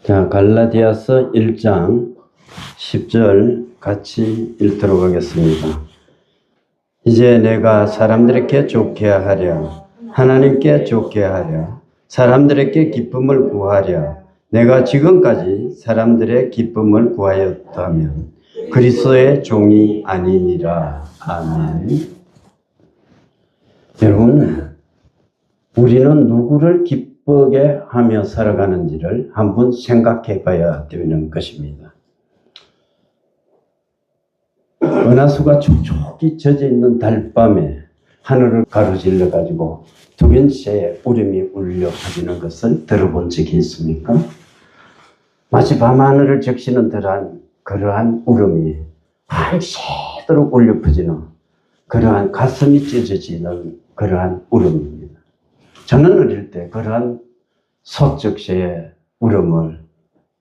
자, 갈라디아서 1장 10절 같이 읽도록 하겠습니다. 이제 내가 사람들에게 좋게 하랴, 하나님께 좋게 하랴, 사람들에게 기쁨을 구하랴. 내가 지금까지 사람들의 기쁨을 구하였다면 그리스도의 종이 아니니라. 아멘. 여러분, 우리는 누구를 기쁘게 하며 살아가는지를 한번 생각해 봐야 되는 것입니다. 은하수가 촉촉히 젖어 있는 달밤에 하늘을 가로질러 가지고 두견새의 울음이 울려 퍼지는 것을 들어본 적이 있습니까? 마치 밤하늘을 적시는 그러한 울음이 밤새도록 울려 퍼지는 그러한 가슴이 찢어지는 그러한 울음입니다. 저는 어릴 때 그러한 소쩍새의 울음을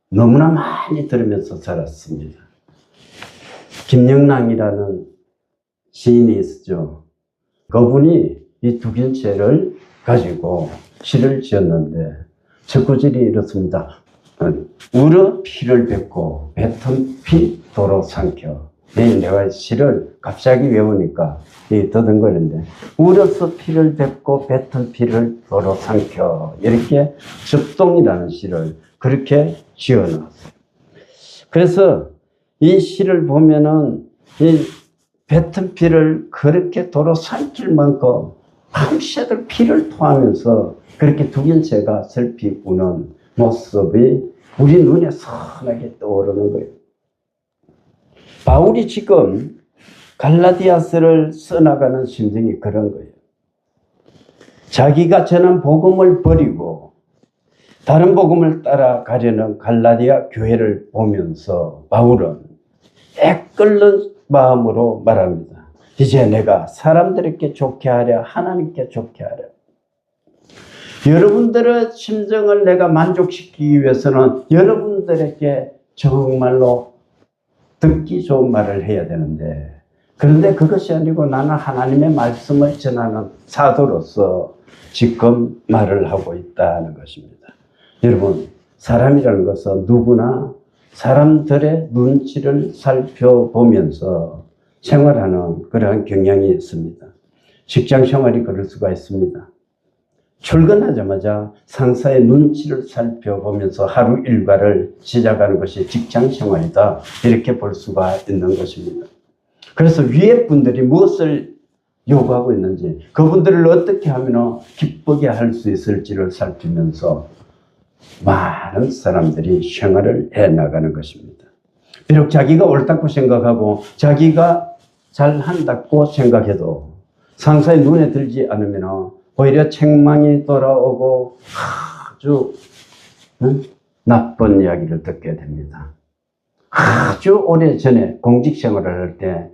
너무나 많이 들으면서 살았습니다. 김영랑이라는 시인이 있었죠. 그분이 이 두견새를 가지고 시를 지었는데 첫 구절이 이렇습니다. 울어 피를 뱉고 뱉은 피 도로 삼켜. 내가 시를 갑자기 외우니까 더듬거리는데, 울어서 피를 뱉고 뱉은 피를 도로 삼켜. 이렇게 접동이라는 시를 그렇게 지어놨어요. 그래서 이 시를 보면은 이 뱉은 피를 그렇게 도로 삼킬 만큼 밤새도록 피를 토하면서 그렇게 두견새가 슬피 우는 모습이 우리 눈에 선하게 떠오르는 거예요. 바울이 지금 갈라디아서를 써나가는 심정이 그런 거예요. 자기가 전한 복음을 버리고 다른 복음을 따라가려는 갈라디아 교회를 보면서 바울은 애끓는 마음으로 말합니다. 이제 내가 사람들에게 좋게 하랴, 하나님께 좋게 하랴. 여러분들의 심정을 내가 만족시키기 위해서는 여러분들에게 정말로 듣기 좋은 말을 해야 되는데, 그런데 그것이 아니고 나는 하나님의 말씀을 전하는 사도로서 지금 말을 하고 있다는 것입니다. 여러분, 사람이라는 것은 누구나 사람들의 눈치를 살펴보면서 생활하는 그러한 경향이 있습니다. 직장 생활이 그럴 수가 있습니다. 출근하자마자 상사의 눈치를 살펴보면서 하루 일과를 시작하는 것이 직장 생활이다, 이렇게 볼 수가 있는 것입니다. 그래서 위에 분들이 무엇을 요구하고 있는지, 그분들을 어떻게 하면 기쁘게 할 수 있을지를 살피면서 많은 사람들이 생활을 해나가는 것입니다. 비록 자기가 옳다고 생각하고 자기가 잘한다고 생각해도 상사의 눈에 들지 않으면 오히려 책망이 돌아오고 아주 나쁜 이야기를 듣게 됩니다. 아주 오래전에 공직 생활을 할 때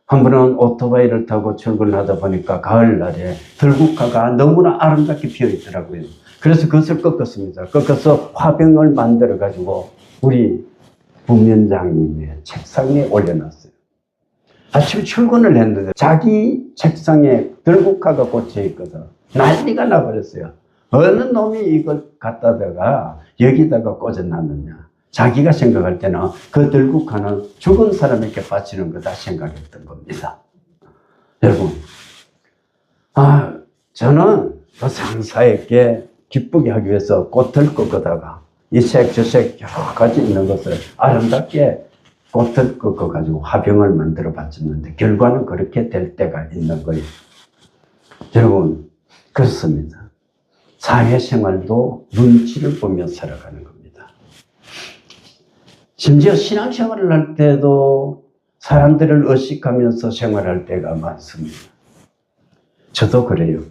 한 번은 오토바이를 타고 출근을 하다 보니까 가을날에 들국화가 너무나 아름답게 피어 있더라고요. 그래서 그것을 꺾었습니다. 꺾어서 화병을 만들어 가지고 우리 부위원장님의 책상에 올려놨어요. 아침 출근을 했는데 자기 책상에 들국화가 꽂혀 있거든. 난리가 나버렸어요. 어느 놈이 이걸 갖다다가 여기다가 꽂아놨느냐. 자기가 생각할 때는 그 들국화는 죽은 사람에게 바치는 거다 생각했던 겁니다. 여러분, 저는 그 상사에게 기쁘게 하기 위해서 꽃을 꺾어다가 이 색 저 색 여러 가지 있는 것을 아름답게 꽃을 꺾어가지고 화병을 만들어 바쳤는데 결과는 그렇게 될 때가 있는 거예요. 여러분, 그렇습니다. 사회생활도 눈치를 보며 살아가는 겁니다. 심지어 신앙생활을 할 때도 사람들을 의식하면서 생활할 때가 많습니다. 저도 그래요.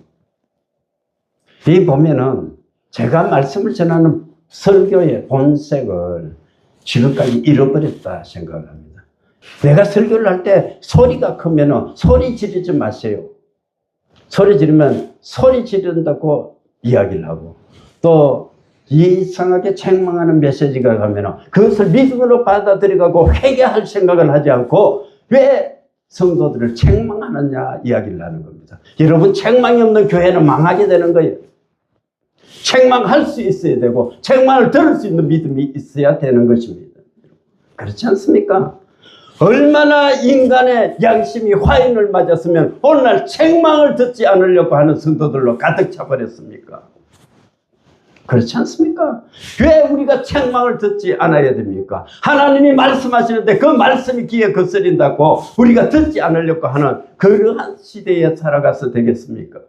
이 보면은 제가 말씀을 전하는 설교의 본색을 지금까지 잃어버렸다 생각합니다. 내가 설교를 할 때 소리가 크면은 소리 지르지 마세요. 소리 지르면 소리 지른다고 이야기를 하고, 또 이상하게 책망하는 메시지가 가면 그것을 믿음으로 받아들여가고 회개할 생각을 하지 않고 왜 성도들을 책망하느냐 이야기를 하는 겁니다. 여러분, 책망이 없는 교회는 망하게 되는 거예요. 책망할 수 있어야 되고 책망을 들을 수 있는 믿음이 있어야 되는 것입니다. 그렇지 않습니까? 얼마나 인간의 양심이 화인을 맞았으면 오늘날 책망을 듣지 않으려고 하는 성도들로 가득 차버렸습니까? 그렇지 않습니까? 왜 우리가 책망을 듣지 않아야 됩니까? 하나님이 말씀하시는데 그 말씀이 귀에 거스린다고 우리가 듣지 않으려고 하는 그러한 시대에 살아가서 되겠습니까?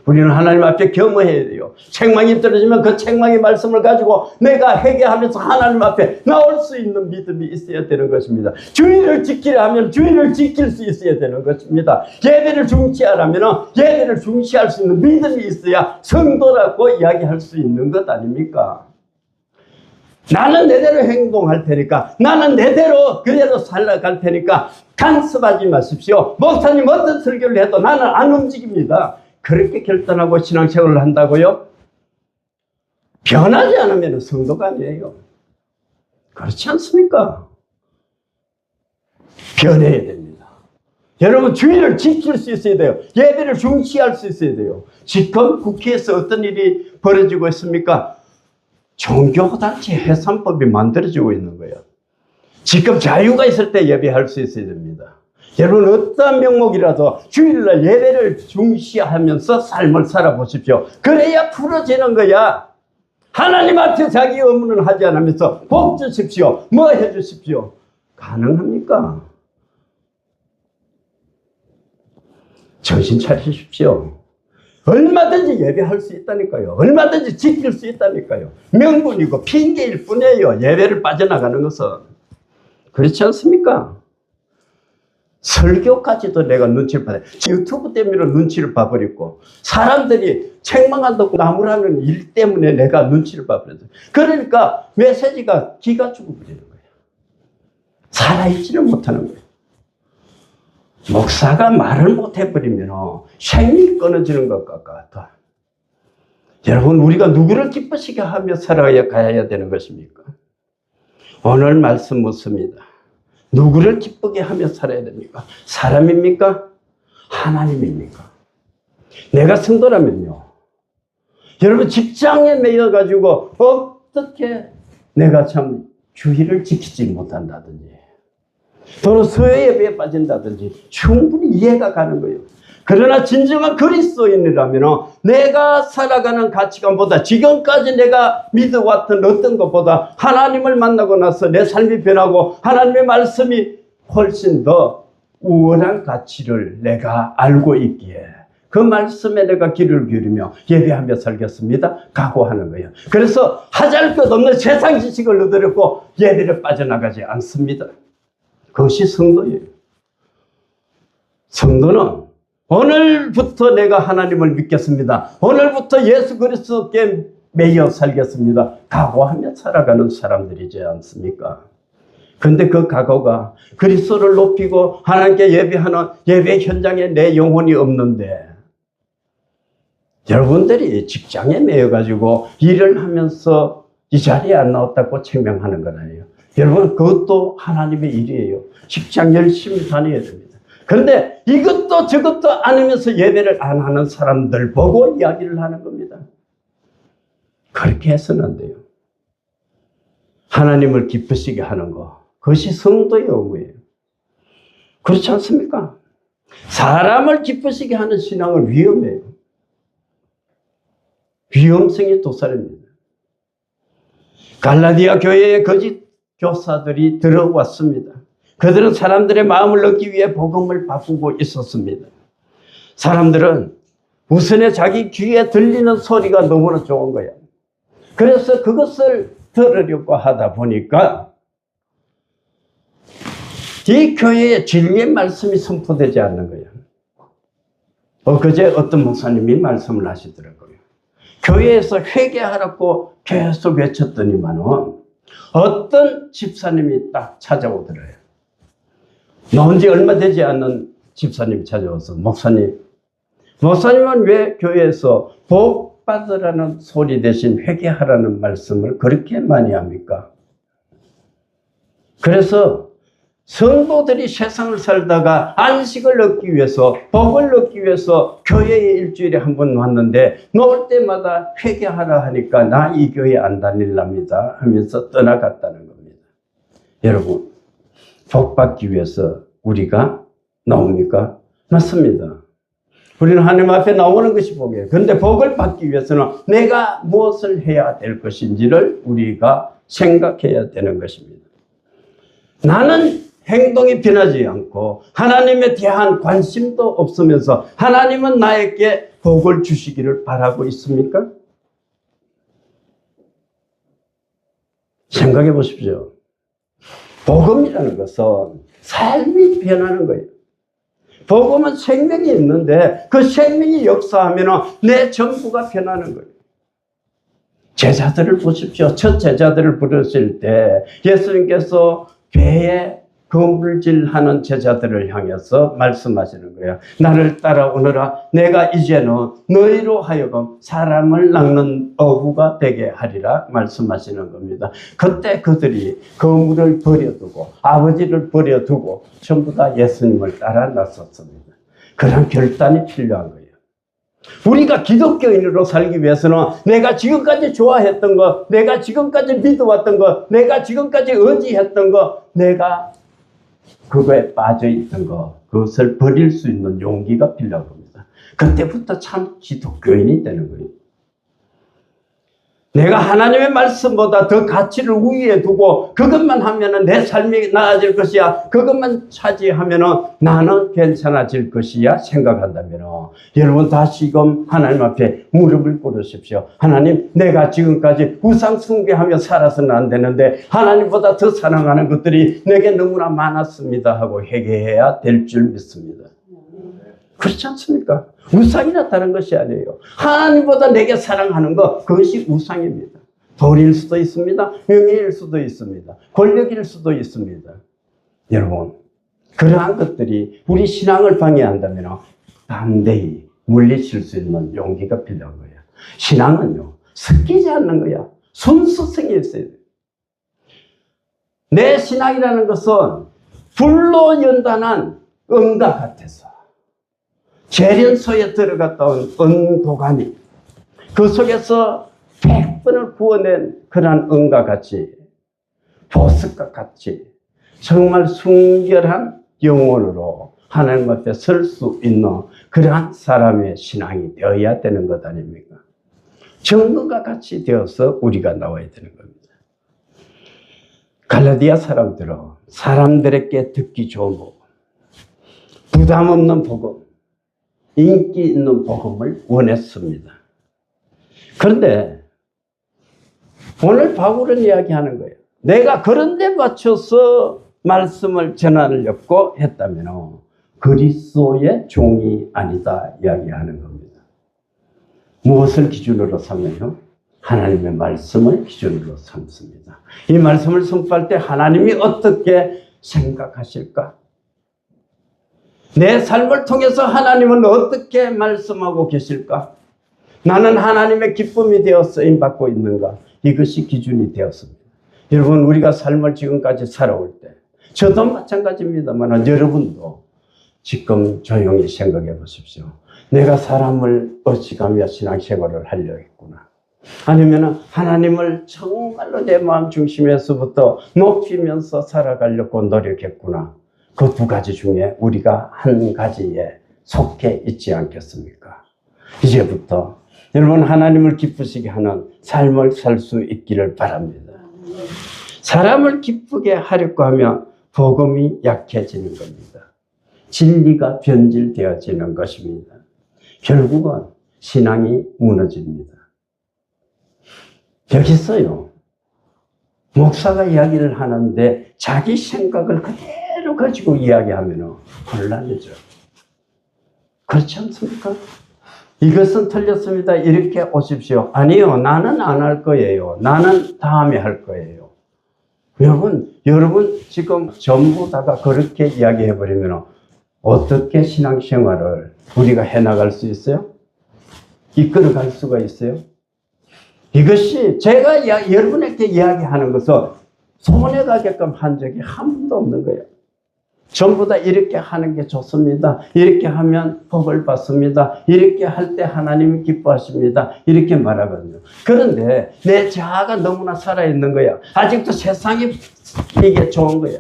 우리는 하나님 앞에 겸허해야 돼요. 책망이 떨어지면 그 책망의 말씀을 가지고 내가 회개하면서 하나님 앞에 나올 수 있는 믿음이 있어야 되는 것입니다. 주의를 지키려 하면 주의를 지킬 수 있어야 되는 것입니다. 예배를 중시하려면 예배를 중시할 수 있는 믿음이 있어야 성도라고 이야기할 수 있는 것 아닙니까? 나는 내대로 행동할 테니까, 나는 내대로 그대로 살아갈 테니까 간섭하지 마십시오. 목사님 어떤 설교를 해도 나는 안 움직입니다. 그렇게 결단하고 신앙생활을 한다고요? 변하지 않으면 성도가 아니에요. 그렇지 않습니까? 변해야 됩니다. 여러분 주의를 지킬 수 있어야 돼요. 예배를 중시할 수 있어야 돼요. 지금 국회에서 어떤 일이 벌어지고 있습니까? 종교단체 해산법이 만들어지고 있는 거예요. 지금 자유가 있을 때 예배할 수 있어야 됩니다. 여러분 어떠한 명목이라도 주일날 예배를 중시하면서 삶을 살아보십시오. 그래야 풀어지는 거야. 하나님 앞에 자기 의무는 하지 않으면서 복 주십시오. 뭐 해주십시오. 가능합니까? 정신 차리십시오. 얼마든지 예배할 수 있다니까요. 얼마든지 지킬 수 있다니까요. 명분이고 핑계일 뿐이에요. 예배를 빠져나가는 것은. 그렇지 않습니까? 설교까지도 내가 눈치를 봐요. 유튜브 때문에 눈치를 봐버렸고 사람들이 책망한다고 나무라는 일 때문에 내가 눈치를 봐버렸어요. 그러니까 메시지가 기가 죽어버리는 거예요. 살아있지를 못하는 거예요. 목사가 말을 못해버리면 생명이 끊어지는 것 같아. 여러분 우리가 누구를 기쁘시게 하며 살아가야 되는 것입니까? 오늘 말씀 묻습니다. 누구를 기쁘게 하며 살아야 됩니까? 사람입니까? 하나님입니까? 내가 성도라면요. 여러분 직장에 매여가지고 어떻게 내가 참 주의를 지키지 못한다든지 또는 서예배에 빠진다든지 충분히 이해가 가는 거예요. 그러나 진정한 그리스도인이라면 내가 살아가는 가치관보다 지금까지 내가 믿어왔던 어떤 것보다 하나님을 만나고 나서 내 삶이 변하고 하나님의 말씀이 훨씬 더 우월한 가치를 내가 알고 있기에 그 말씀에 내가 귀를 기울이며 예배하며 살겠습니다. 각오하는 거예요. 그래서 하잘 것 없는 세상 지식을 얻으려고 예배를 빠져나가지 않습니다. 그것이 성도예요. 성도는 오늘부터 내가 하나님을 믿겠습니다. 오늘부터 예수 그리스도께 매여 살겠습니다. 각오하며 살아가는 사람들이지 않습니까? 그런데 그 각오가 그리스도를 높이고 하나님께 예배하는 예배 현장에 내 영혼이 없는데 여러분들이 직장에 매여가지고 일을 하면서 이 자리에 안 나왔다고 책망하는 건 아니에요. 여러분 그것도 하나님의 일이에요. 직장 열심히 다녀야 됩니다. 그런데 이것도 저것도 안 하면서 예배를 안 하는 사람들 보고 이야기를 하는 겁니다. 그렇게 해서는 안 돼요. 하나님을 기쁘시게 하는 거, 그것이 성도의 의무예요. 그렇지 않습니까? 사람을 기쁘시게 하는 신앙은 위험해요. 위험성이 도살입니다. 갈라디아 교회에 거짓 교사들이 들어왔습니다. 그들은 사람들의 마음을 얻기 위해 복음을 바꾸고 있었습니다. 사람들은 우선에 자기 귀에 들리는 소리가 너무나 좋은 거야. 그래서 그것을 들으려고 하다 보니까 이 교회에 진리의 말씀이 선포되지 않는 거야. 그제 어떤 목사님이 말씀을 하시더라고요. 교회에서 회개하라고 계속 외쳤더니만은 어떤 집사님이 딱 찾아오더래요. 나온 지 얼마 되지 않는 집사님이 찾아와서 목사님은 왜 교회에서 복 받으라는 소리 대신 회개하라는 말씀을 그렇게 많이 합니까? 그래서 성도들이 세상을 살다가 안식을 얻기 위해서, 복을 얻기 위해서 교회에 일주일에 한 번 왔는데 놓을 때마다 회개하라 하니까 나 이 교회 안 다닐랍니다 하면서 떠나갔다는 겁니다. 여러분, 복 받기 위해서 우리가 나옵니까? 맞습니다. 우리는 하나님 앞에 나오는 것이 복이에요. 그런데 복을 받기 위해서는 내가 무엇을 해야 될 것인지를 우리가 생각해야 되는 것입니다. 나는 행동이 변하지 않고 하나님에 대한 관심도 없으면서 하나님은 나에게 복을 주시기를 바라고 있습니까? 생각해 보십시오. 복음이라는 것은 삶이 변하는 거예요. 복음은 생명이 있는데 그 생명이 역사하면 내 전부가 변하는 거예요. 제자들을 보십시오. 첫 제자들을 부르실 때 예수님께서 배에 거물질하는 제자들을 향해서 말씀하시는 거예요. 나를 따라오너라. 내가 이제는 너희로 하여금 사람을 낚는 어부가 되게 하리라 말씀하시는 겁니다. 그때 그들이 거물을 버려두고 아버지를 버려두고 전부 다 예수님을 따라 나섰습니다. 그런 결단이 필요한 거예요. 우리가 기독교인으로 살기 위해서는 내가 지금까지 좋아했던 거, 내가 지금까지 믿어왔던 거, 내가 지금까지 의지했던 거, 내가 그거에 빠져있던 거, 그것을 버릴 수 있는 용기가 필요한 겁니다. 그때부터 참 기독교인이 되는 거예요. 내가 하나님의 말씀보다 더 가치를 우위에 두고 그것만 하면 내 삶이 나아질 것이야, 그것만 차지하면 나는 괜찮아질 것이야 생각한다면 여러분 다시금 하나님 앞에 무릎을 꿇으십시오. 하나님, 내가 지금까지 우상 숭배하며 살아서는 안 되는데 하나님보다 더 사랑하는 것들이 내게 너무나 많았습니다 하고 회개해야 될 줄 믿습니다. 그렇지 않습니까? 우상이나 다른 것이 아니에요. 하나님보다 내게 사랑하는 것, 그것이 우상입니다. 돈일 수도 있습니다. 명예일 수도 있습니다. 권력일 수도 있습니다. 여러분, 그러한 것들이 우리 신앙을 방해한다면 담대히 물리칠 수 있는 용기가 필요한 거예요. 신앙은요, 섞이지 않는 거야. 순수성이 있어야 돼요. 내 신앙이라는 것은 불로 연단한 은과 같아서 재련소에 들어갔다 온 은도가니 그 속에서 100번을 구워낸 그러한 은과 같이 보석과 같이 정말 순결한 영혼으로 하나님 앞에 설 수 있는 그러한 사람의 신앙이 되어야 되는 것 아닙니까? 정금과 같이 되어서 우리가 나와야 되는 겁니다. 갈라디아 사람들은 사람들에게 듣기 좋은 복음, 부담 없는 복음, 인기 있는 복음을 원했습니다. 그런데 오늘 바울은 이야기하는 거예요. 내가 그런 데 맞춰서 말씀을 전하려고 했다면 그리스도의 종이 아니다 이야기하는 겁니다. 무엇을 기준으로 삼으며? 하나님의 말씀을 기준으로 삼습니다. 이 말씀을 선포할 때 하나님이 어떻게 생각하실까? 내 삶을 통해서 하나님은 어떻게 말씀하고 계실까? 나는 하나님의 기쁨이 되어 쓰임받고 있는가? 이것이 기준이 되었습니다. 여러분, 우리가 삶을 지금까지 살아올 때 저도 마찬가지입니다만 여러분도 지금 조용히 생각해 보십시오. 내가 사람을 어찌가며 신앙생활을 하려 했구나. 아니면 하나님을 정말로 내 마음 중심에서부터 높이면서 살아가려고 노력했구나. 그 두 가지 중에 우리가 한 가지에 속해 있지 않겠습니까? 이제부터 여러분 하나님을 기쁘시게 하는 삶을 살 수 있기를 바랍니다. 사람을 기쁘게 하려고 하면 복음이 약해지는 겁니다. 진리가 변질되어지는 것입니다. 결국은 신앙이 무너집니다. 여기서요, 목사가 이야기를 하는데 자기 생각을 그대로 가지고 이야기하면 곤란해져. 그렇지 않습니까? 이것은 틀렸습니다. 이렇게 오십시오. 아니요, 나는 안 할 거예요. 나는 다음에 할 거예요. 여러분 지금 전부 다가 그렇게 이야기해버리면 어떻게 신앙생활을 우리가 해나갈 수 있어요? 이끌어갈 수가 있어요? 이것이 제가 여러분에게 이야기하는 것은 손해 가게끔 한 적이 한 번도 없는 거예요. 전부 다 이렇게 하는 게 좋습니다. 이렇게 하면 복을 받습니다. 이렇게 할 때 하나님이 기뻐하십니다. 이렇게 말하거든요. 그런데 내 자아가 너무나 살아있는 거야. 아직도 세상이 이게 좋은 거야.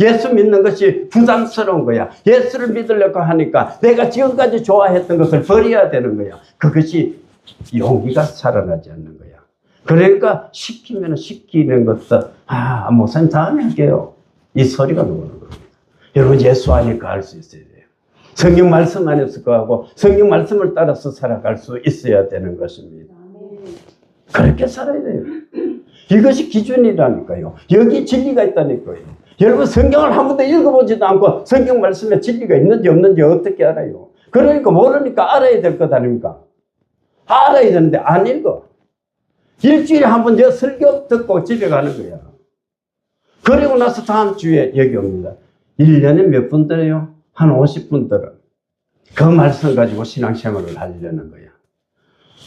예수 믿는 것이 부담스러운 거야. 예수를 믿으려고 하니까 내가 지금까지 좋아했던 것을 버려야 되는 거야. 그것이 용기가 살아나지 않는 거야. 그러니까 시키면 시키는 것도 목사님 다음에 할게요. 이 소리가 나오는 겁니다. 여러분 예수 아니까 할 수 있어야 돼요. 성경 말씀 안에서 거하고 성경 말씀을 따라서 살아갈 수 있어야 되는 것입니다. 그렇게 살아야 돼요. 이것이 기준이라니까요. 여기 진리가 있다니까요. 여러분 성경을 한 번도 읽어보지도 않고 성경 말씀에 진리가 있는지 없는지 어떻게 알아요? 그러니까 모르니까 알아야 될 것 아닙니까? 알아야 되는데 안 읽어. 일주일에 한 번 설교 듣고 집에 가는 거야. 그리고 나서 다음 주에 여기 옵니다. 1년에 몇 분 들어요? 한 50분 들어. 그 말씀 가지고 신앙생활을 하려는 거야.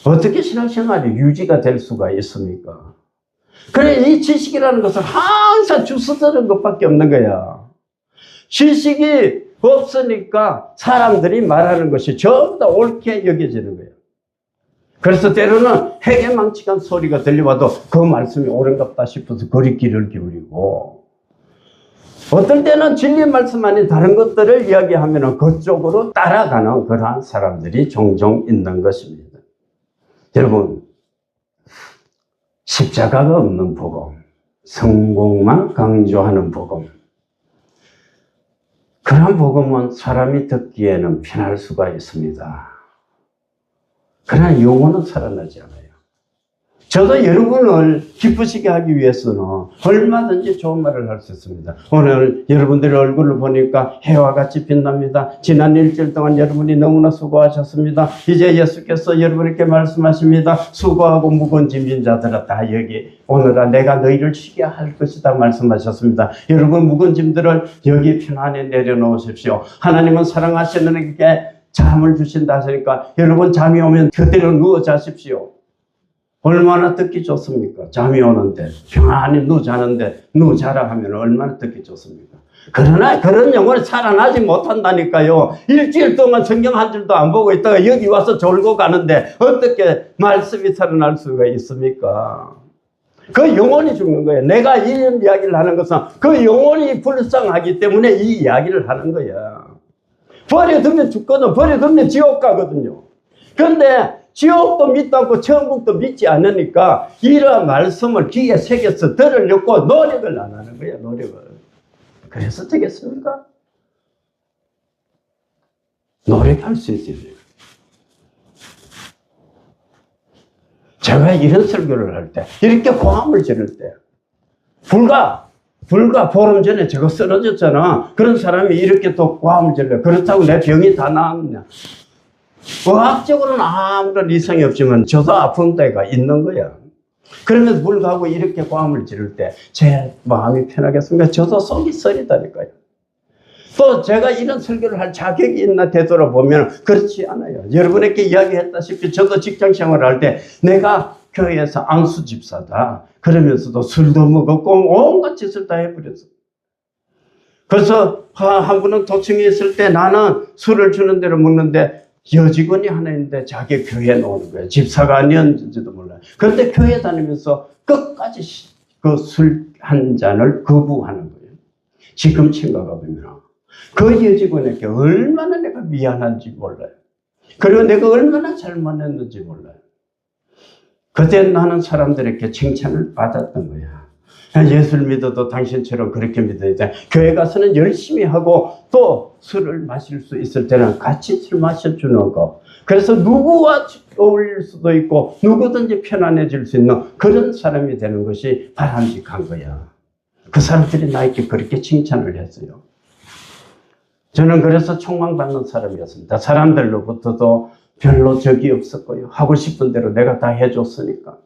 어떻게 신앙생활이 유지가 될 수가 있습니까? 그래, 이 지식이라는 것은 항상 주워드는 것밖에 없는 거야. 지식이 없으니까 사람들이 말하는 것이 전부 다 옳게 여겨지는 거야. 그래서 때로는 해괴망측한 소리가 들려와도 그 말씀이 옳은갑다 싶어서 그리 귀를 기울이고, 어떨 때는 진리 말씀 아닌 다른 것들을 이야기하면 그쪽으로 따라가는 그러한 사람들이 종종 있는 것입니다. 여러분, 십자가가 없는 복음, 성공만 강조하는 복음, 그런 복음은 사람이 듣기에는 편할 수가 있습니다. 그러나 영혼은 살아나지 않아요. 저도 여러분을 기쁘시게 하기 위해서는 얼마든지 좋은 말을 할 수 있습니다. 오늘 여러분들의 얼굴을 보니까 해와 같이 빛납니다. 지난 일주일 동안 여러분이 너무나 수고하셨습니다. 이제 예수께서 여러분에게 말씀하십니다. 수고하고 무거운 짐진 자들아 다 여기 오늘아 내가 너희를 쉬게 할 것이다 말씀하셨습니다. 여러분 무거운 짐들을 여기 편안히 내려놓으십시오. 하나님은 사랑하시는 이에게 잠을 주신다 하시니까 여러분 잠이 오면 그대로 누워 자십시오. 얼마나 듣기 좋습니까? 잠이 오는데 평안히 누자는데 누자라 하면 얼마나 듣기 좋습니까? 그러나 그런 영혼이 살아나지 못한다니까요. 일주일 동안 성경 한 줄도 안 보고 있다가 여기 와서 졸고 가는데 어떻게 말씀이 살아날 수가 있습니까? 그 영혼이 죽는 거예요. 내가 이런 이야기를 하는 것은 그 영혼이 불쌍하기 때문에 이 이야기를 하는 거야. 버려두면 죽거든. 버려두면 지옥 가거든요. 그런데 지옥도 믿지 않고 천국도 믿지 않으니까 이러한 말씀을 귀에 새겨서 들으려고 노력을 안 하는 거예요. 노력을. 그래서 되겠습니까? 노력할 수 있어요. 제가 이런 설교를 할 때, 이렇게 고함을 지를 때, 불과 보름 전에 저거 쓰러졌잖아. 그런 사람이 이렇게 또 고함을 질러. 그렇다고 내 병이 다 나았냐? 의학적으로는 아무런 이상이 없지만 저도 아픈 데가 있는 거야. 그러면서 불구하고 이렇게 고함을 지를 때 제 마음이 편하겠습니까? 저도 속이 쓰리다니까요. 또 제가 이런 설교를 할 자격이 있나 되돌아보면 그렇지 않아요. 여러분에게 이야기했다시피 저도 직장생활을 할 때 내가 교회에서 앙수 집사다. 그러면서도 술도 먹었고 온갖 짓을 다 해버렸어. 그래서 한 분은 도청에 있을 때 나는 술을 주는 대로 먹는데 여직원이 하나 있는데 자기 교회에 놓는 거예요. 집사가 아니었는지도 몰라요. 그런데 교회 다니면서 끝까지 그 술 한 잔을 거부하는 거예요. 지금 생각해보면 그 여직원에게 얼마나 내가 미안한지 몰라요. 그리고 내가 얼마나 잘못했는지 몰라요. 그때 나는 사람들에게 칭찬을 받았던 거야. 예수를 믿어도 당신처럼 그렇게 믿어야 돼. 교회 가서는 열심히 하고 또 술을 마실 수 있을 때는 같이 술 마셔주는 거. 그래서 누구와 어울릴 수도 있고 누구든지 편안해질 수 있는 그런 사람이 되는 것이 바람직한 거야. 그 사람들이 나에게 그렇게 칭찬을 했어요. 저는 그래서 총망받는 사람이었습니다. 사람들로부터도 별로 적이 없었고요. 하고 싶은 대로 내가 다 해줬으니까.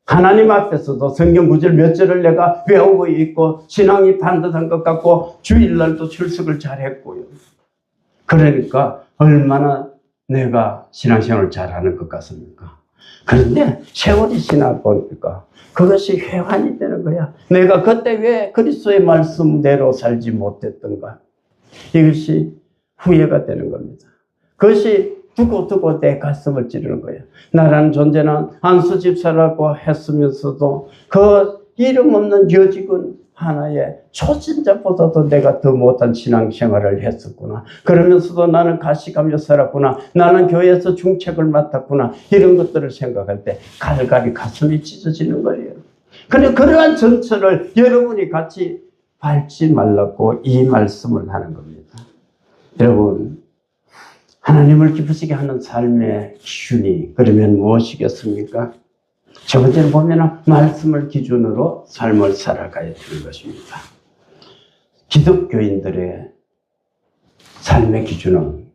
하나님 앞에서도 성경 구절 몇 절을 내가 외우고 있고 신앙이 반듯한 것 같고 주일날도 출석을 잘했고요. 그러니까 얼마나 내가 신앙생활을 잘하는 것 같습니까? 그런데 세월이 지나 보니까 그것이 회환이 되는 거야. 내가 그때 왜 그리스도의 말씀대로 살지 못했던가. 이것이 후회가 되는 겁니다. 그것이 두고두고 내 가슴을 찌르는 거예요. 나라는 존재는 안수 집사라고 했으면서도 그 이름 없는 여직은 하나의 초신자보다도 내가 더 못한 신앙생활을 했었구나. 그러면서도 나는 가시가며 살았구나. 나는 교회에서 중책을 맡았구나. 이런 것들을 생각할 때 갈갈이 가슴이 찢어지는 거예요. 그런데 그러한 전철을 여러분이 같이 밟지 말라고 이 말씀을 하는 겁니다. 여러분, 하나님을 기쁘시게 하는 삶의 기준이 그러면 무엇이겠습니까? 첫 번째로 보면 말씀을 기준으로 삶을 살아가야 되는 것입니다. 기독교인들의 삶의 기준은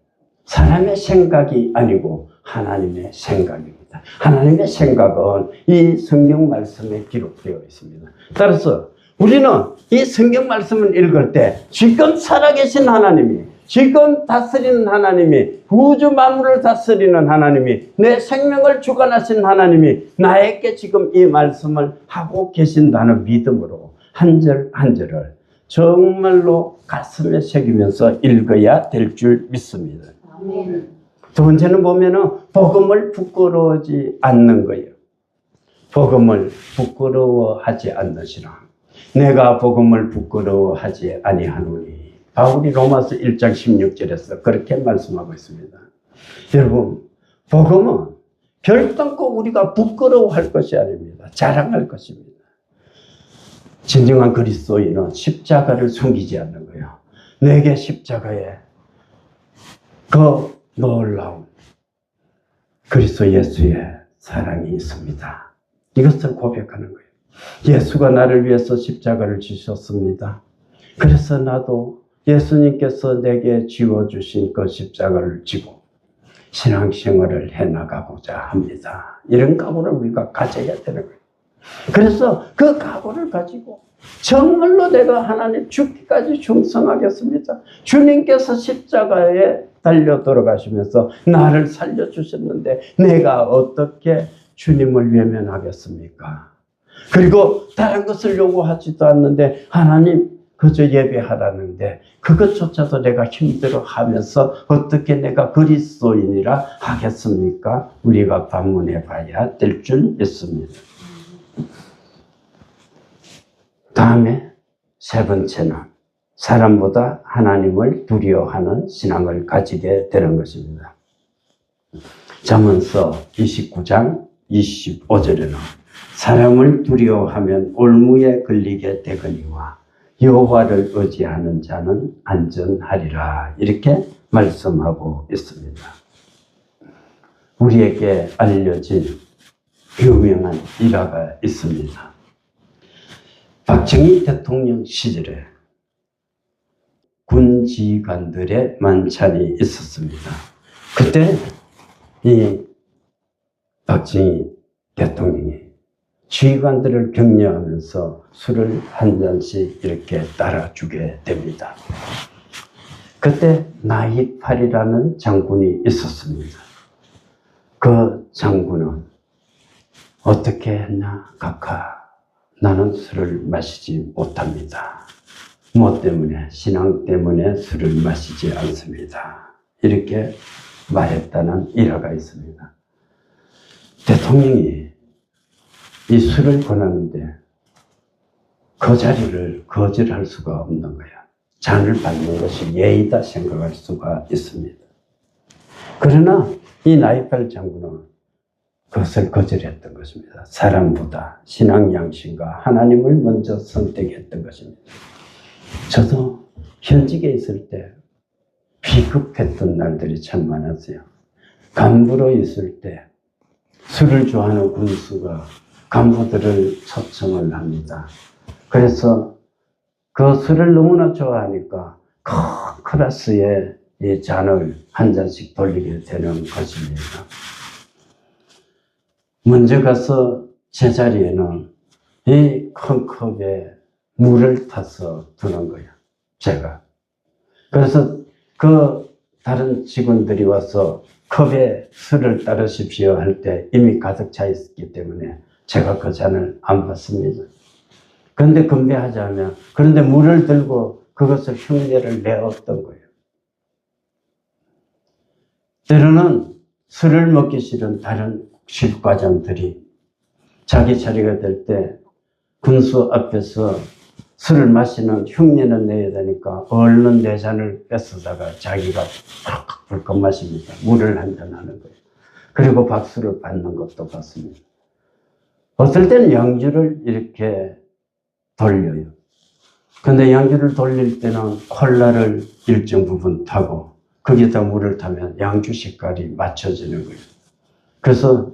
사람의 생각이 아니고 하나님의 생각입니다. 하나님의 생각은 이 성경 말씀에 기록되어 있습니다. 따라서 우리는 이 성경 말씀을 읽을 때 지금 살아계신 하나님이, 지금 다스리는 하나님이, 우주 만물을 다스리는 하나님이, 내 생명을 주관하신 하나님이 나에게 지금 이 말씀을 하고 계신다는 믿음으로 한 절 한 절을 정말로 가슴에 새기면서 읽어야 될 줄 믿습니다. 아멘. 두 번째는 보면은 복음을 부끄러워하지 않는 거예요. 복음을 부끄러워하지 않으시라. 내가 복음을 부끄러워하지 아니하노니. 바울이 로마서 1장 16절에서 그렇게 말씀하고 있습니다. 여러분, 복음은 별단코 우리가 부끄러워할 것이 아닙니다. 자랑할 것입니다. 진정한 그리스도인은 십자가를 숨기지 않는 거예요. 내게 십자가에 그 놀라운 그리스도 예수의 사랑이 있습니다. 이것을 고백하는 거예요. 예수가 나를 위해서 십자가를 지셨습니다. 그래서 나도 예수님께서 내게 지워주신 그 십자가를 지고 신앙생활을 해나가고자 합니다. 이런 각오를 우리가 가져야 되는 거예요. 그래서 그 각오를 가지고 정말로 내가 하나님 죽기까지 충성하겠습니다. 주님께서 십자가에 달려 돌아가시면서 나를 살려주셨는데 내가 어떻게 주님을 외면하겠습니까? 그리고 다른 것을 요구하지도 않는데 하나님 그저 예배하라는데 그것조차도 내가 힘들어하면서 어떻게 내가 그리스도인이라 하겠습니까? 우리가 반문해 봐야 될 줄 믿습니다. 다음에 세 번째는 사람보다 하나님을 두려워하는 신앙을 가지게 되는 것입니다. 잠언서 29장 25절에는 사람을 두려워하면 올무에 걸리게 되거니와 여호와를 의지하는 자는 안전하리라 이렇게 말씀하고 있습니다. 우리에게 알려진 유명한 일화가 있습니다. 박정희 대통령 시절에 군지관들의 만찬이 있었습니다. 그때 이 박정희 대통령이 지휘관들을 격려하면서 술을 한 잔씩 이렇게 따라주게 됩니다. 그때 나희팔이라는 장군이 있었습니다. 그 장군은 어떻게 했나? 각하, 나는 술을 마시지 못합니다. 뭐 때문에? 신앙 때문에 술을 마시지 않습니다. 이렇게 말했다는 일화가 있습니다. 대통령이 이 술을 권하는데 그 자리를 거절할 수가 없는 거야. 잔을 받는 것이 예의다 생각할 수가 있습니다. 그러나 이 나이팔 장군은 그것을 거절했던 것입니다. 사람보다 신앙 양심과 하나님을 먼저 선택했던 것입니다. 저도 현직에 있을 때 비급했던 날들이 참 많았어요. 간부로 있을 때 술을 좋아하는 군수가 간부들을 초청을 합니다. 그래서 그 술을 너무나 좋아하니까 큰 클래스에 이 잔을 한 잔씩 돌리게 되는 것입니다. 먼저 가서 제자리에는 이 큰 컵에 물을 타서 두는 거예요. 제가. 그래서 그 다른 직원들이 와서 컵에 술을 따르십시오 할 때 이미 가득 차 있었기 때문에 제가 그 잔을 안 받습니다. 그런데 건배하자면, 그런데 물을 들고 그것을 흉내를 내었던 거예요. 때로는 술을 먹기 싫은 다른 실과장들이 자기 차례가 될 때 군수 앞에서 술을 마시는 흉내는 내야 되니까 얼른 내 잔을 뺏어다가 자기가 불컥 마십니다. 물을 한잔 하는 거예요. 그리고 박수를 받는 것도 봤습니다. 어떨 때는 양주를 이렇게 돌려요. 근데 양주를 돌릴 때는 콜라를 일정 부분 타고 거기에다 물을 타면 양주 색깔이 맞춰지는 거예요. 그래서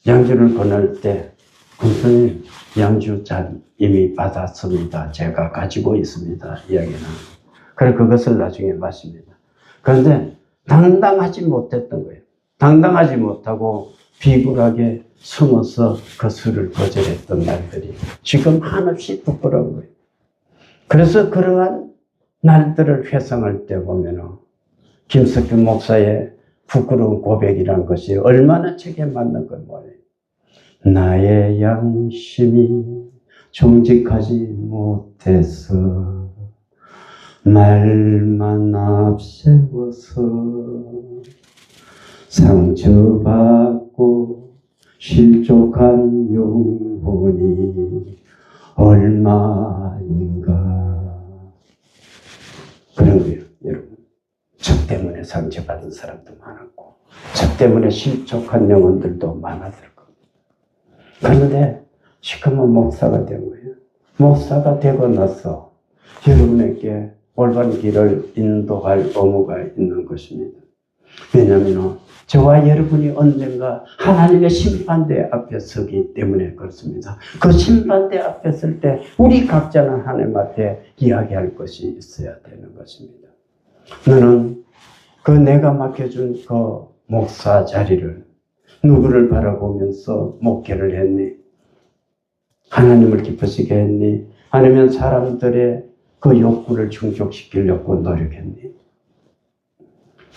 양주를 권할 때 군수님, 양주 잔 이미 받았습니다. 제가 가지고 있습니다. 이야기는. 그래서 그것을 나중에 마십니다. 그런데 당당하지 못했던 거예요. 당당하지 못하고 비굴하게 숨어서 그 술을 거절했던 날들이 지금 한없이 부끄러운 거예요. 그래서 그러한 날들을 회상할 때 보면은 김석규 목사의 부끄러운 고백이라는 것이 얼마나 책에 맞는 걸 뭐예요. 나의 양심이 정직하지 못해서 말만 앞세워서 상처받고 실족한 영혼이 얼마인가. 그런 거예요, 여러분. 저 때문에 상처받은 사람도 많았고, 저 때문에 실족한 영혼들도 많았을 겁니다. 그런데 지금은 목사가 된 거예요. 목사가 되고 나서 여러분에게 올바른 길을 인도할 의무가 있는 것입니다. 왜냐하면 저와 여러분이 언젠가 하나님의 심판대 앞에 서기 때문에 그렇습니다. 그 심판대 앞에 설 때 우리 각자는 하나님 앞에 이야기할 것이 있어야 되는 것입니다. 너는 그 내가 맡겨준 그 목사 자리를 누구를 바라보면서 목회를 했니? 하나님을 기쁘시게 했니? 아니면 사람들의 그 욕구를 충족시키려고 노력했니?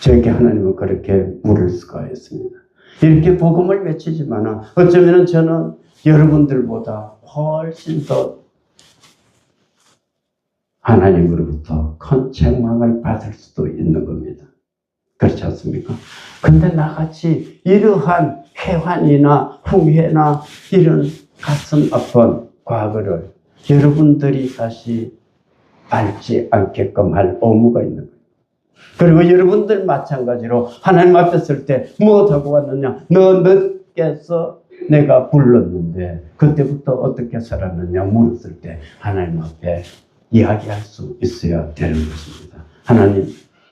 저에게 하나님은 그렇게 물을 수가 있습니다. 이렇게 복음을 외치지만 어쩌면 저는 여러분들보다 훨씬 더 하나님으로부터 큰 책망을 받을 수도 있는 겁니다. 그렇지 않습니까? 근데 나같이 이러한 회환이나 후회나 이런 가슴 아픈 과거를 여러분들이 다시 밟지 않게끔 할 의무가 있는 거예요. 그리고 여러분들 마찬가지로 하나님 앞에 설 때 무엇하고 왔느냐? 너 늦게서 내가 불렀는데 그때부터 어떻게 살았느냐 물었을 때 하나님 앞에 이야기할 수 있어야 되는 것입니다. 하나님,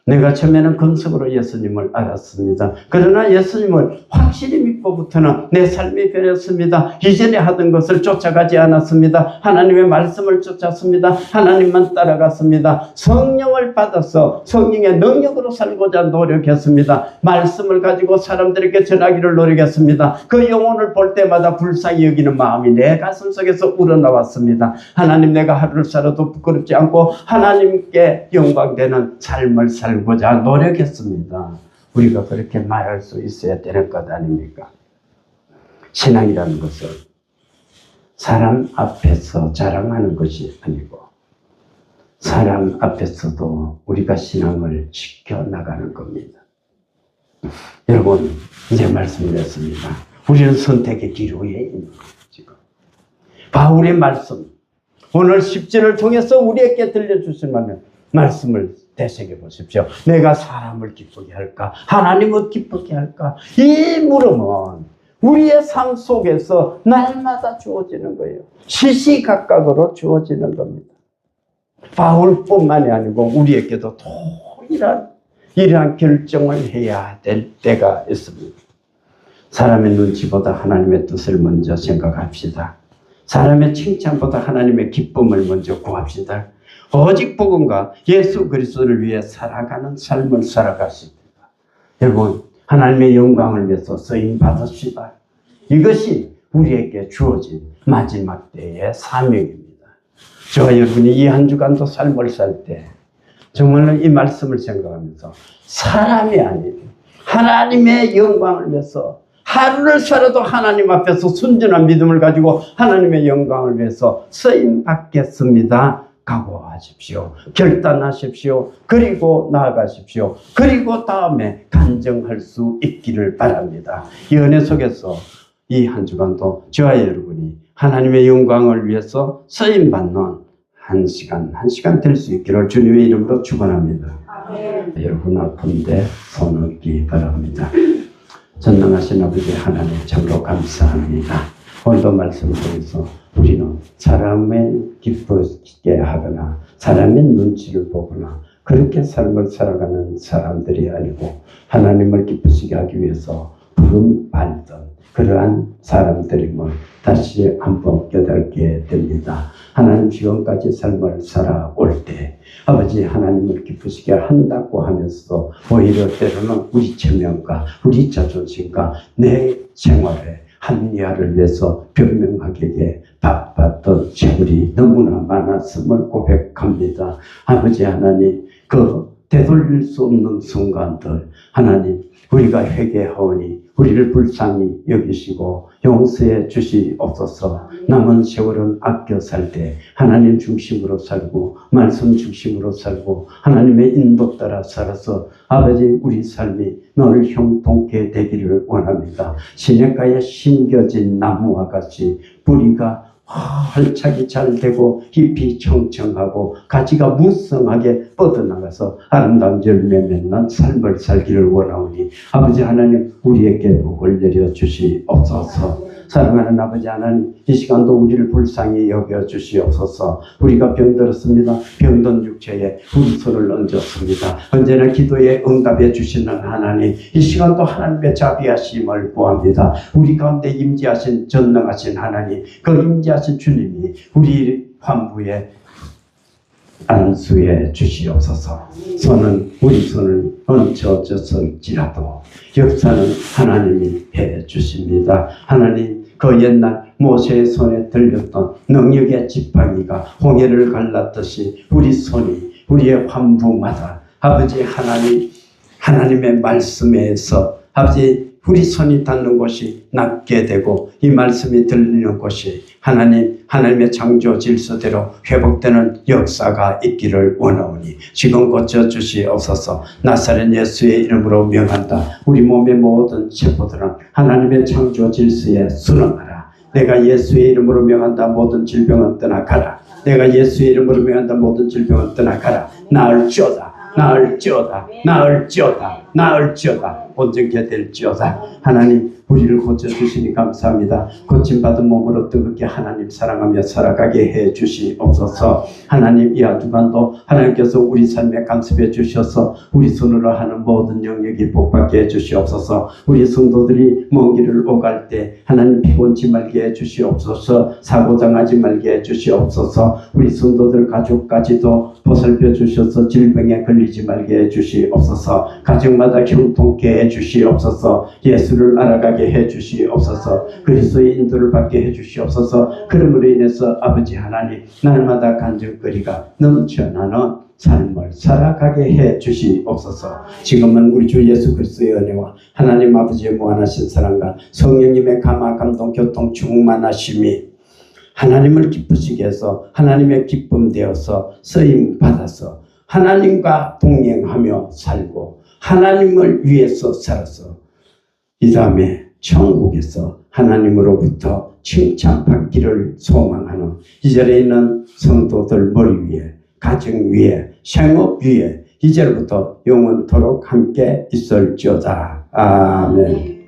내가 처음에는 금속으로 예수님을 알았습니다. 그러나 예수님을 확실히 믿고부터는 내 삶이 변했습니다. 이전에 하던 것을 쫓아가지 않았습니다. 하나님의 말씀을 쫓았습니다. 하나님만 따라갔습니다. 성령을 받아서 성령의 능력으로 살고자 노력했습니다. 말씀을 가지고 사람들에게 전하기를 노력했습니다. 그 영혼을 볼 때마다 불쌍히 여기는 마음이 내 가슴 속에서 우러나왔습니다. 하나님, 내가 하루를 살아도 부끄럽지 않고 하나님께 영광되는 삶을 살고자 노력했습니다. 우리가 그렇게 말할 수 있어야 되는 것 아닙니까? 신앙이라는 것은 사람 앞에서 자랑하는 것이 아니고 사람 앞에서도 우리가 신앙을 지켜나가는 겁니다. 여러분, 이제 말씀드렸습니다. 우리는 선택의 기로에 있는 거예요. 지금 바울의 말씀, 오늘 10절을 통해서 우리에게 들려주실 만한 말씀을 되새겨 보십시오. 내가 사람을 기쁘게 할까? 하나님을 기쁘게 할까? 이 물음은 우리의 삶 속에서 날마다 주어지는 거예요. 시시각각으로 주어지는 겁니다. 바울뿐만이 아니고 우리에게도 동일한 이러한 결정을 해야 될 때가 있습니다. 사람의 눈치보다 하나님의 뜻을 먼저 생각합시다. 사람의 칭찬보다 하나님의 기쁨을 먼저 구합시다. 오직 복음과 예수 그리스도를 위해 살아가는 삶을 살아가십니다. 여러분, 하나님의 영광을 위해서 쓰임 받으시다. 이것이 우리에게 주어진 마지막 때의 사명입니다. 저와 여러분이 이 한 주간도 삶을 살 때 정말로 이 말씀을 생각하면서 사람이 아닌 하나님의 영광을 위해서 하루를 살아도 하나님 앞에서 순전한 믿음을 가지고 하나님의 영광을 위해서 쓰임 받겠습니다. 각오하십시오. 결단하십시오. 그리고 나아가십시오. 그리고 다음에 간증할 수 있기를 바랍니다. 이 은혜 속에서 이 한 주간도 저와 여러분이 하나님의 영광을 위해서 쓰임받는 한 시간 될 수 있기를 주님의 이름으로 축원합니다. 여러분 아픈데 손 얻기 바랍니다. 전능하신 아버지 하나님 참으로 감사합니다. 오늘도 말씀을 통해서 우리는 사람을 기쁘게 하거나 사람의 눈치를 보거나 그렇게 삶을 살아가는 사람들이 아니고 하나님을 기쁘시게 하기 위해서 부름받던 그러한 사람들임을 다시 한번 깨닫게 됩니다. 하나님 지금까지 삶을 살아올 때 아버지 하나님을 기쁘시게 한다고 하면서도 오히려 때로는 우리 체면과 우리 자존심과 내 생활에 합리화를 위해서 변명하기에 바빴던 지불이 너무나 많았음을 고백합니다. 아버지 하나님 그 되돌릴 수 없는 순간들 하나님 우리가 회개하오니 우리를 불쌍히 여기시고 용서해 주시옵소서. 남은 세월은 아껴 살 때 하나님 중심으로 살고 말씀 중심으로 살고 하나님의 인도 따라 살아서 아버지 우리 삶이 너를 형통케 되기를 원합니다. 시냇가에 심겨진 나무와 같이 뿌리가 활착이 잘 되고 잎이 청청하고 가지가 무성하게 뻗어나가서 아름다운 열매 맺는 삶을 살기를 원하오니 아버지 하나님 우리에게 복을 내려 주시옵소서. 사랑하는 아버지 하나님 이 시간도 우리를 불쌍히 여겨 주시옵소서. 우리가 병들었습니다. 병든 육체에 우리 손을 얹었습니다. 언제나 기도에 응답해 주시는 하나님 이 시간도 하나님의 자비하심을 구합니다. 우리 가운데 임재하신 전능하신 하나님 그 임재하신 주님이 우리 환부에 안수해 주시옵소서. 우리 손을 얹혀졌을지라도 역사는 하나님이 해 주십니다. 하나님 그 옛날 모세의 손에 들렸던 능력의 지팡이가 홍해를 갈랐듯이 우리 손이 우리의 환부마다 아버지 하나님의 말씀에서 아버지 우리 손이 닿는 곳이 낫게 되고 이 말씀이 들리는 곳이 하나님의 창조 질서대로 회복되는 역사가 있기를 원하오니 지금 고쳐주시옵소서. 나사렛 예수의 이름으로 명한다. 우리 몸의 모든 세포들은 하나님의 창조 질서에 순응하라. 내가 예수의 이름으로 명한다. 모든 질병은 떠나가라. 내가 예수의 이름으로 명한다. 모든 질병은 떠나가라. 나을지어다. 나을지어다. 나을지어다. 나을지어다. 온전케 될지어다. 하나님 우리를 고쳐주시니 감사합니다. 고침받은 몸으로 뜨겁게 하나님 사랑하며 살아가게 해 주시옵소서. 하나님 이 한 주간도 하나님께서 우리 삶에 간섭해 주셔서 우리 손으로 하는 모든 영역이 복받게 해 주시옵소서. 우리 성도들이 먼 길을 오갈 때 하나님 피곤치 말게 해 주시옵소서. 사고당하지 말게 해 주시옵소서. 우리 성도들 가족까지도 보살펴 주셔서 질병에 걸리지 말게 해 주시옵소서. 가정마다 형통케 해 주시옵소서. 예수를 알아가게 해 주시옵소서. 그리스도의 인도를 받게 해 주시옵소서. 그러므로 인해서 아버지 하나님 날마다 간증거리가 넘쳐나는 삶을 살아가게 해 주시옵소서. 지금은 우리 주 예수 그리스도의 은혜와 하나님 아버지의 무한하신 사랑과 성령님의 감화 감동 교통 충만하심이 하나님을 기쁘시게 해서 하나님의 기쁨 되어서 쓰임 받아서 하나님과 동행하며 살고 하나님을 위해서 살아서 이 다음에 천국에서 하나님으로부터 칭찬받기를 소망하는 이 자리에 있는 성도들 머리 위에 가정 위에 생업 위에 이제부터 영원토록 함께 있을지어다. 아멘.